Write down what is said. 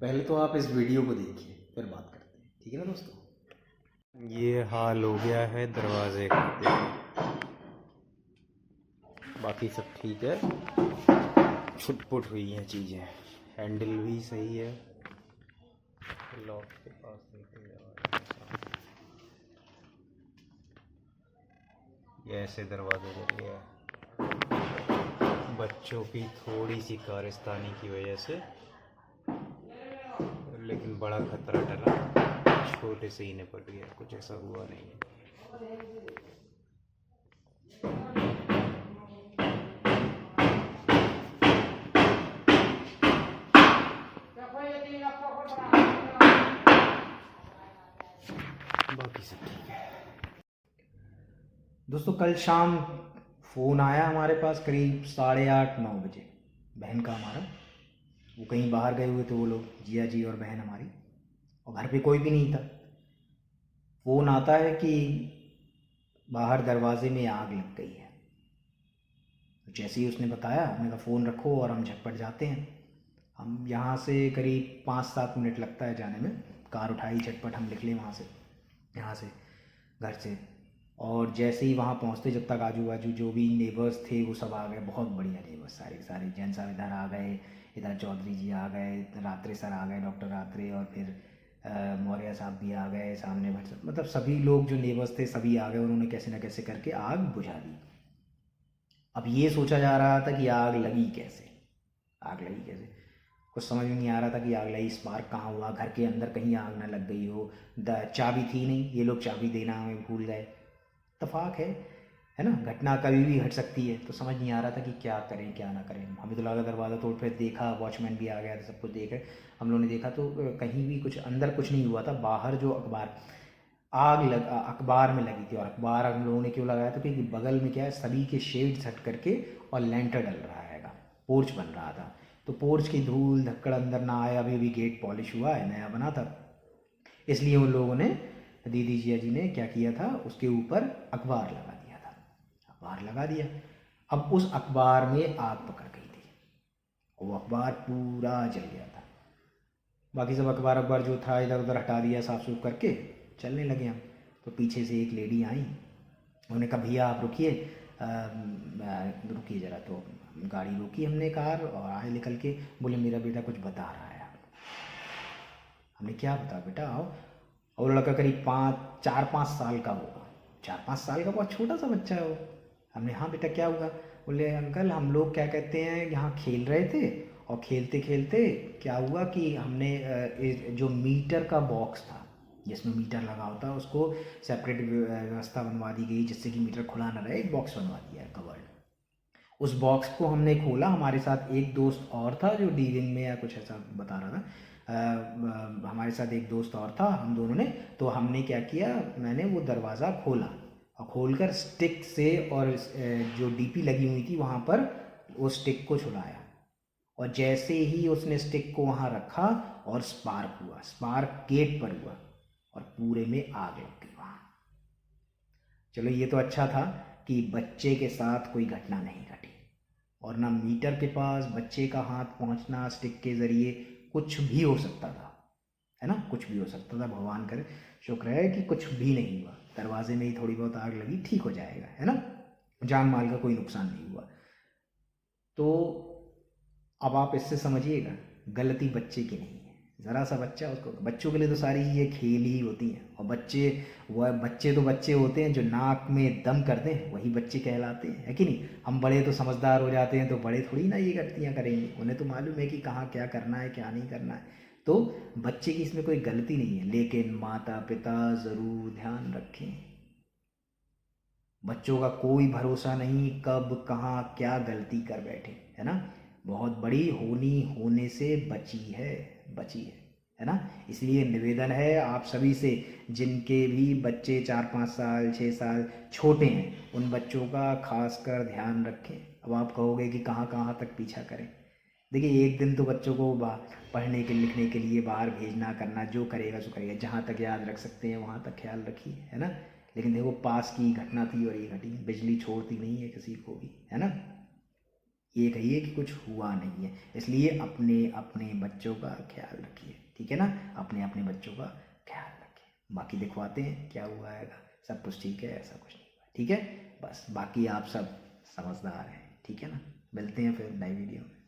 पहले तो आप इस वीडियो को देखिए फिर बात करते हैं, ठीक है ना दोस्तों। ये हाल हो गया है दरवाजे का। बाकी सब ठीक है, छुटपुट हुई हैं चीज़ें, हैंडल भी सही है, लॉक के पास लेके जा रहा है। ये ऐसे दरवाजे लगे हैं बच्चों की थोड़ी सी कारस्तानी की वजह से, लेकिन बड़ा खतरा टला, छोटे से ही निपट गया, कुछ ऐसा हुआ नहीं है। बाकी सब ठीक है। दोस्तों कल शाम फ़ोन आया हमारे पास करीब 8:30-9 बजे। बहन का हमारा, वो कहीं बाहर गए हुए थे वो लोग, जिया जी और बहन हमारी, और घर पे कोई भी नहीं था। फ़ोन आता है कि बाहर दरवाजे में आग लग गई है। तो जैसे ही उसने बताया, हमने कहा फ़ोन रखो और हम झटपट जाते हैं। हम यहाँ से करीब 5-7 मिनट लगता है जाने में। कार उठाई, झटपट हम निकले वहाँ से, यहाँ से, घर से। और जैसे ही वहाँ पहुँचते, जब तक आजू बाजू जो भी नेबर्स थे वो सब आ गए, बहुत बढ़िया नेबर्स, सारे के सारे। जैन साहब इधर आ गए, इधर चौधरी जी आ गए, रात्रे सर आ गए, डॉक्टर रात्रे, और फिर मौर्य साहब भी आ गए, सामने भट्ट, मतलब सभी लोग जो नेबर्स थे सभी आ गए। उन्होंने कैसे न कैसे करके आग बुझा दी। अब ये सोचा जा रहा था कि आग लगी कैसे, आग लगी कैसे, कुछ समझ में नहीं आ रहा था कि आग लगी, स्पार्क कहाँ हुआ, घर के अंदर कहीं आग ना लग गई हो। चाबी थी नहीं, ये लोग चाबी देना हमें भूल गए। इत्तेफाक है ना, घटना कभी भी घट सकती है। तो समझ नहीं आ रहा था कि क्या करें क्या ना करें। हमें तो लगा दरवाज़ा तोड़, फिर देखा वॉचमैन भी आ गया था, सब कुछ देख रहे हम लोगों ने देखा तो कहीं भी कुछ अंदर कुछ नहीं हुआ था। बाहर जो अखबार में लगी थी, और अखबार हम लोगों ने क्यों लगाया था, क्योंकि बगल में क्या है, सभी के शेड हट करके और लेंटर डल रहा है, पोर्च बन रहा था। तो पोर्च की धूल धक्कड़ अंदर ना आए। अभी अभी गेट पॉलिश हुआ है, नया बना था, इसलिए उन लोगों ने, दीदी जिया जी ने क्या किया था, उसके ऊपर अखबार लगा दिया था। अखबार लगा दिया। अब उस अखबार में आग पकड़ गई थी, वो अखबार पूरा जल गया था। बाकी सब अखबार जो था इधर उधर हटा दिया, साफ सुफ करके चलने लगे हम। तो पीछे से एक लेडी आई, उन्होंने कहा भैया आप रुकिए, रुकिए ज़रा। तो गाड़ी रोकी हमने, कार, और आए निकल के, बोले मेरा बेटा कुछ बता रहा है आपको। हमने क्या बता बेटा, आओ। और वो लड़का करीब 4-5 साल का होगा, 4-5 साल का, बहुत छोटा सा बच्चा है वो। हमने, हाँ बेटा क्या हुआ। बोले अंकल हम लोग क्या कहते हैं यहाँ खेल रहे थे, और खेलते खेलते क्या हुआ कि हमने जो मीटर का बॉक्स था, जिसमें मीटर लगा होता है, उसको सेपरेट व्यवस्था बनवा दी गई जिससे कि मीटर खुला ना रहे। एक बॉक्स बनवा दिया है कवर्ड। उस बॉक्स को हमने खोला, हमारे साथ एक दोस्त और था जो डीलिंग में या कुछ ऐसा बता रहा था। हमारे साथ एक दोस्त और था, हम दोनों ने, तो हमने क्या किया, मैंने वो दरवाज़ा खोला, और खोलकर स्टिक से, और जो डीपी लगी हुई थी वहाँ पर, वो स्टिक को छुड़ाया। और जैसे ही उसने स्टिक को वहाँ रखा, और स्पार्क हुआ, स्पार्क गेट पर हुआ, और पूरे में आग लग गई वहाँ। चलो ये तो अच्छा था कि बच्चे के साथ कोई घटना नहीं घटी, और ना मीटर के पास बच्चे का हाथ पहुंचना स्टिक के ज़रिए, कुछ भी हो सकता था, है ना, कुछ भी हो सकता था। भगवान करे, शुक्र है कि कुछ भी नहीं हुआ, दरवाजे में ही थोड़ी बहुत आग लगी, ठीक हो जाएगा, है ना, जान माल का कोई नुकसान नहीं हुआ। तो अब आप इससे समझिएगा, गलती बच्चे की नहीं है। ज़रा सा बच्चा, उसको, बच्चों के लिए तो सारी चीज़ें खेल ही होती हैं, और बच्चे तो बच्चे होते हैं, जो नाक में दम कर दें वही बच्चे कहलाते हैं, है कि नहीं। हम बड़े तो समझदार हो जाते हैं, तो बड़े थोड़ी ना ये गलतियाँ करेंगे, उन्हें तो मालूम है कि कहाँ क्या करना है क्या नहीं करना है। तो बच्चे की इसमें कोई गलती नहीं है, लेकिन माता पिता ज़रूर ध्यान रखें। बच्चों का कोई भरोसा नहीं, कब कहाँ क्या गलती कर बैठे, है ना। बहुत बड़ी होने से बची है ना। इसलिए निवेदन है आप सभी से, जिनके भी बच्चे 4-5 साल 6 साल छोटे हैं, उन बच्चों का खासकर ध्यान रखें। अब आप कहोगे कि कहाँ कहाँ तक पीछा करें। देखिए एक दिन तो बच्चों को पढ़ने के लिखने के लिए बाहर भेजना करना, जो करेगा सो करेगा, जहाँ तक याद रख सकते हैं वहाँ तक ख्याल रखिए, है ना। लेकिन देखो पास की घटना थी और ये घटी, बिजली छोड़ती नहीं है किसी को भी, है ना। ये कहिए कि कुछ हुआ नहीं है। इसलिए अपने अपने बच्चों का ख्याल रखिए, ठीक है ना, अपने अपने बच्चों का ख्याल रखिए। बाकी दिखवाते हैं क्या हुआ है, सब कुछ ठीक है, ऐसा कुछ नहीं हुआ, ठीक है। बस बाकी आप सब समझदार हैं, ठीक है ना। मिलते हैं फिर नई वीडियो में।